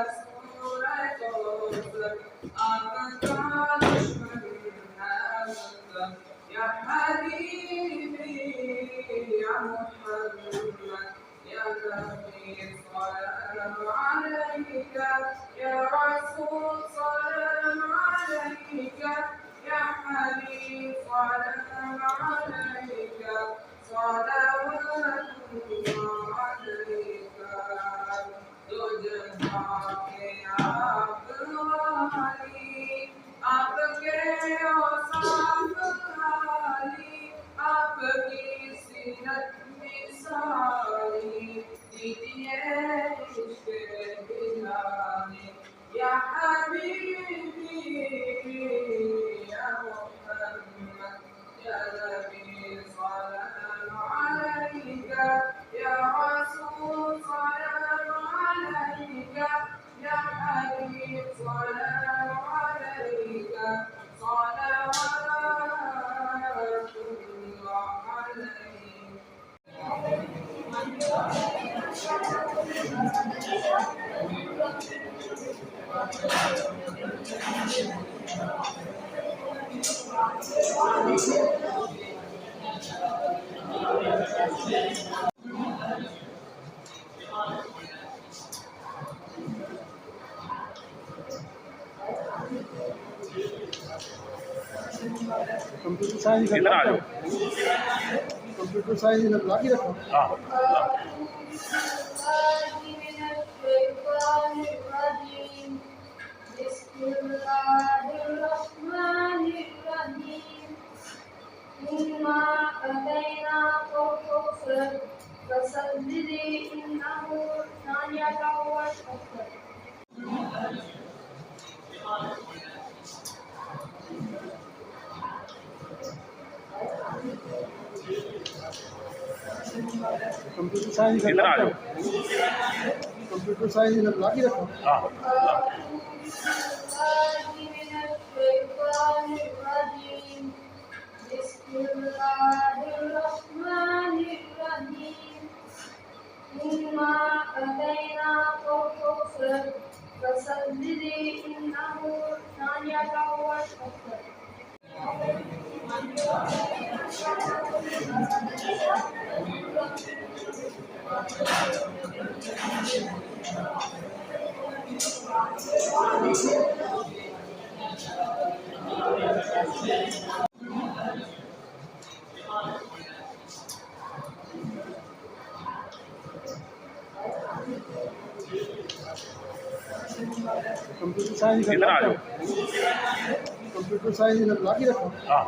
सूरत आपका दुश्मन है या हबीबी या मुहम्मद या नबी सलाम अलैका या रसूल सलाम अलैका या हबीब सलाम अलैका सलावतुल्लाह अलैका आपके औसाफ वाली आपकी सीरत मिसाली दीजिए इश्क़ दिलाने या हबीबी या मुहम्मद या नबी सलाम अलैका या रसूल सलाम अलैका या हबीब सलाम अलैका सलावतुल्लाह अलैका कंप्यूटर साइंस इधर आ जाओ। कंप्यूटर साइंस इधर ला के रखो। हाँ कंप्यूटर साइंस इधर आ जाओ। कंप्यूटर साइंस इधर ला के रखो। हाँ कंप्यूटर साइंस इधर आ जाओ। कंप्यूटर साइंस इधर ला के रखो। हाँ